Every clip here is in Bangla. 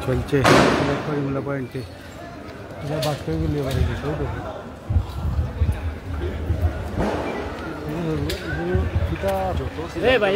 চলছে করিমুল্লা পয়েন্টে বাচ্চাগুলি বাড়ি দিচ্ছে ভাই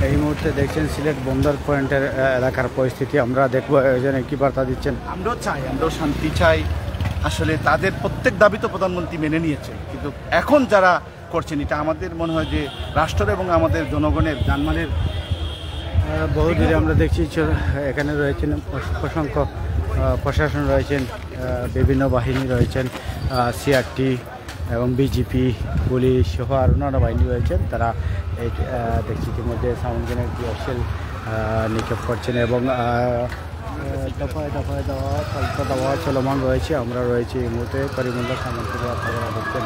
এই মুহূর্তে দেখছেন সিলেট বন্দর পয়েন্টের এলাকার পরিস্থিতি। আমরা দেখবো এজনে কি বার্তা দিচ্ছেন। আমরাও শান্তি চাই। আসলে তাদের প্রত্যেক দাবি তো প্রধানমন্ত্রী মেনে নিয়েছে, কিন্তু এখন যারা করছেন এটা আমাদের মনে হয় যে রাষ্ট্র এবং আমাদের জনগণের জানমালের বহু দূরে আমরা দেখছি এখানে রয়েছেন অসংখ্য প্রশাসন রয়েছেন, বিভিন্ন বাহিনী রয়েছেন, সিআরটি এবং বিজিপি, পুলিশ সহ আরও নানা বাহিনী রয়েছেন। তারা এই দেখছি ইতিমধ্যে সাউন্ডের টিয়ারশেল নিক্ষেপ করছেন এবং দফায় দফায় দেওয়া পাল্টা দেওয়া চলমান রয়েছে। আমরা রয়েছি এই মুহূর্তে করিমুল্লা সামন্তকে আপনারা দেখছেন,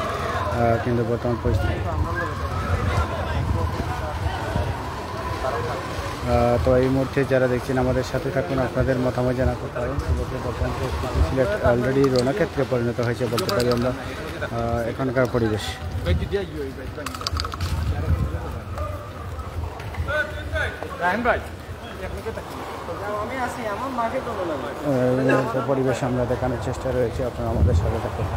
কিন্তু বর্তমান পরিস্থিতি তো এই মুহূর্তে যারা দেখছেন আমাদের সাথে থাকুন, আপনাদের মতামত জানাতে পারেন। সিলেটের বর্তমান পরিস্থিতি, সিলেট অলরেডি রণক্ষেত্রে পরিণত হয়েছে বলতে পারি আমরা। এখানকার পরিবেশ পরিবেশ আমরা দেখানোর চেষ্টা রয়েছে, আপনারা আমাদের সাথে থাকুন।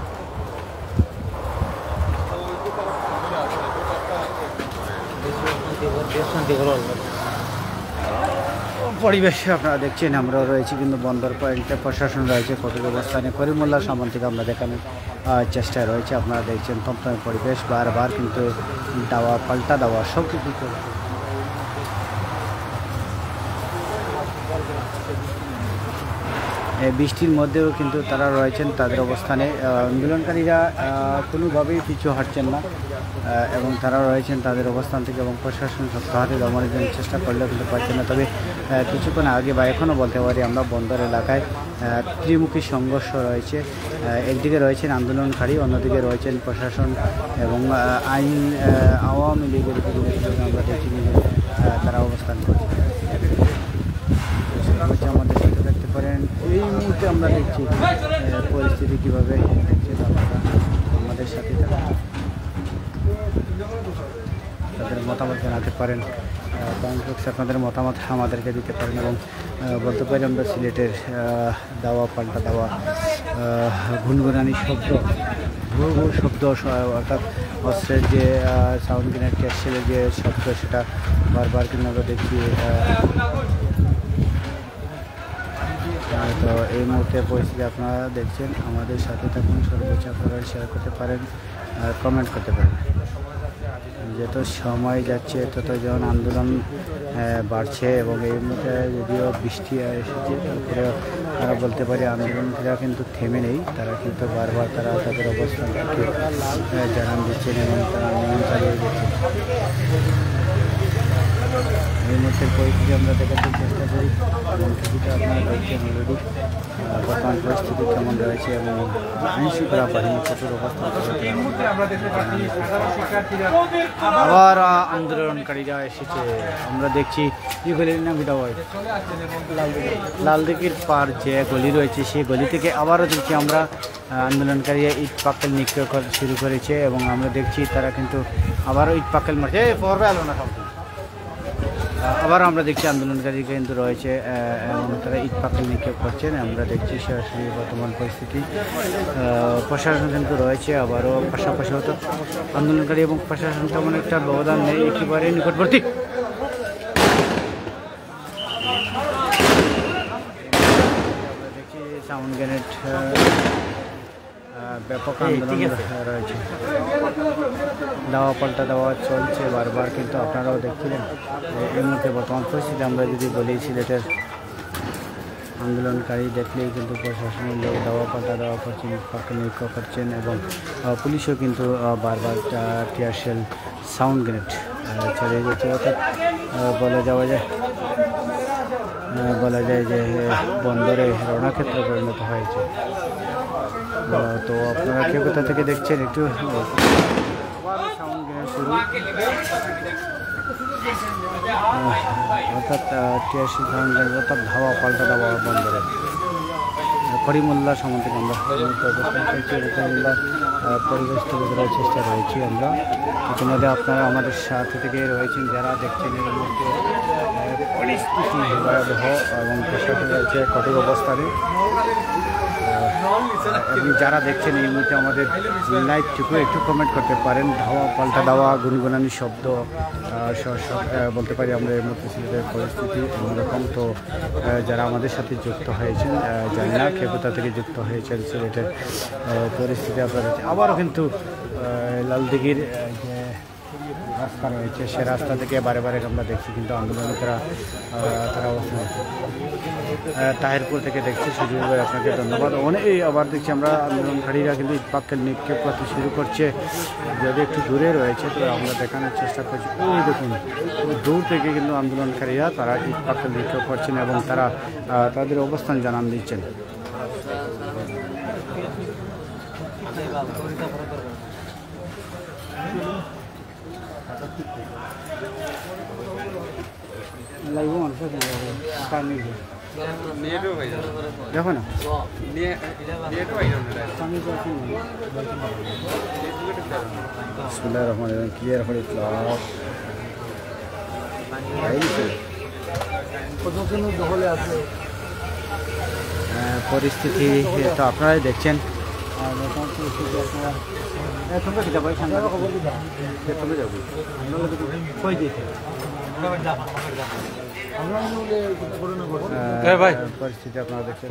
পরিবেশে আপনারা দেখছেন আমরাও রয়েছি, কিন্তু বন্দর পয়েন্টে প্রশাসন রয়েছে কঠোর অবস্থানে। করিমুল্লা সামন্তকে আমরা দেখানোর চেষ্টায় রয়েছে। আপনারা দেখছেন থমথমে পরিবেশ, বারবার কিন্তু দেওয়া পাল্টা দেওয়া সব কিছু চলছে। বৃষ্টির মধ্যেও কিন্তু তারা রয়েছেন তাদের অবস্থানে। আন্দোলনকারীরা কোনোভাবেই পিছু হাঁটছেন না এবং তারা রয়েছেন তাদের অবস্থান থেকে, এবং প্রশাসন শক্ত হাতে দমনের জন্য চেষ্টা করলেও কিন্তু পারছেন না। তবে কিছুক্ষণ আগে বা এখনও বলতে পারি আমরা বন্দর এলাকায় ত্রিমুখী সংঘর্ষ রয়েছে। একদিকে রয়েছেন আন্দোলনকারী, অন্যদিকে রয়েছেন প্রশাসন এবং আওয়ামী লীগের আমরা দেখি তারা অবস্থান করছে। আমাদের সাথে দেখতে পারেন এই মুহূর্তে আমরা দেখছি পরিস্থিতি কীভাবে আমাদের সাথে তাদের মতামত জানাতে পারেন। আপনাদের মতামত আমাদেরকে দিতে পারেন এবং বলতে পারি আমরা সিলেটের দাওয়া পাল্টা দেওয়া গুনগুনানি শব্দ, ভুয়ো ভুয়ো শব্দ, অর্থাৎ অস্ত্রের যে সাউন্ড গ্রেনেড ক্যাশের যে শব্দ সেটা বারবার কিন্তু আমরা দেখছি। তো এই মুহূর্তে পরিস্থিতি আপনারা দেখছেন, আমাদের সাথে থাকুন। সর্বোচ্চ আপনারা শেয়ার করতে পারেন, কমেন্ট করতে পারেন। যত সময় যাচ্ছে তত যখন আন্দোলন বাড়ছে এবং এই মুহূর্তে যদিও বৃষ্টি এসেছে, তারপরে তারা বলতে পারি আন্দোলনকারীরা কিন্তু থেমে নেই। তারা কিন্তু বারবার তারা তাদের অবস্থান থেকে জানান দিচ্ছেন এবং তারা আন্দোলন চালিয়ে দিচ্ছেন। এই মুহূর্তের পরিস্থিতি আমরা দেখাতে চেষ্টা করি এবং কিছুটা আপনারা দেখছেন অলরেডি বর্তমান পরিস্থিতি কেমন রয়েছে এবং আইনশৃঙ্খলা বাহিনী কঠোর অবস্থান। আবার আন্দোলনকারীরা এসেছে, আমরা দেখছি কি গলির নাম বিদা হয় লালদিঘির পার যে গলি রয়েছে সেই গলি থেকে আবারও দেখছি আমরা আন্দোলনকারীরা ইট পাক্কেল নিক্ষেপ শুরু করেছে এবং আমরা দেখছি তারা কিন্তু আবারও ইট পাক্কেল মারছে। পড়বে আলো না সব আবার আমরা দেখছি আন্দোলনকারী কিন্তু রয়েছে এবং তারা ইট পাটকেল নিক্ষেপ করছেন। আমরা দেখছি সরাসরি বর্তমান পরিস্থিতি। প্রশাসন কিন্তু রয়েছে আবারও পাশাপাশি হতো আন্দোলনকারী এবং প্রশাসন তেমন একটা ব্যবধান নেই, একেবারে নিকটবর্তী। আমরা দেখছি সাউন্ড গ্রেনেড ব্যাপক আন্দোলন রয়েছে, দাওয়া পাল্টা দেওয়া চলছে বারবার, কিন্তু আপনারাও দেখছিলেন এই মুহূর্তে বর্তমান পরিস্থিতি। আমরা যদি বলি সিলেটের আন্দোলনকারী দেখলেই কিন্তু প্রশাসনের লোক দাওয়া পাল্টা দেওয়া করছেন, নিক্ষেপ করছেন এবং পুলিশও কিন্তু বারবার টিয়ার শেল সাউন্ড গ্রেনেড চালিয়ে যাচ্ছে। অর্থাৎ বলা যায় যে বন্দরে রণক্ষেত্রে পরিণত হয়েছে। তো আপনারা কে কোথা থেকে দেখছেন একটু সাউন্ড গ্রেনেড শুরু, অর্থাৎ টিয়ারশি সাউন্ড গ্রেনেড অর্থাৎ ধাওয়া পাল্টা দেওয়া বন্দরে। করিমুল্লাহ সম্বন্ধে আমরা করিমুল্লাহ পরিবেশ তুলে ধরার চেষ্টা রয়েছি আমরা। ইতিমধ্যে আপনারা আমাদের সাথে থেকে রয়েছেন যারা দেখছেন এর মধ্যে পরিস্থিতি ভয়াবহ এবং প্রশাসন রয়েছে কঠোর অবস্থানে। আপনি যারা দেখছেন এই মুহূর্তে আমাদের লাইভটুকু একটু কমেন্ট করতে পারেন। ধাওয়া পাল্টা দেওয়া, গুনগুনানি শব্দ বলতে পারি আমরা এই মুহূর্তে সিলেটের পরিস্থিতি অন্যরকম। তো যারা আমাদের সাথে যুক্ত হয়েছেন জানি না কে কোথা থেকে যুক্ত হয়েছেন সিলেটের পরিস্থিতি আপনারা আবারও কিন্তু লালদিঘির যে রাস্তা রয়েছে সে রাস্তা থেকে বারে বারে আমরা দেখছি কিন্তু আন্দোলনকারীরা তারা অবস্থান তাহিরপুর থেকে দেখছি। সুযোগ ভাই আপনাকে ধন্যবাদ। অনেকেই আবার দেখছি আমরা আন্দোলনকারীরা কিন্তু ইট পাটকেল নিক্ষেপ করতে শুরু করছে, যদি একটু দূরে রয়েছে তো আমরা দেখানোর চেষ্টা করছি। ওই দেখুন দূর থেকে কিন্তু আন্দোলনকারীরা তারা ইট পাটকেল নিক্ষেপ করছেন এবং তারা তাদের অবস্থান জানান দিচ্ছেন। দেখো না ক্লিয়ার করে পরিস্থিতি তো আপনারাই দেখছেন। পরিস্থিতি আপনারা দেখছেন।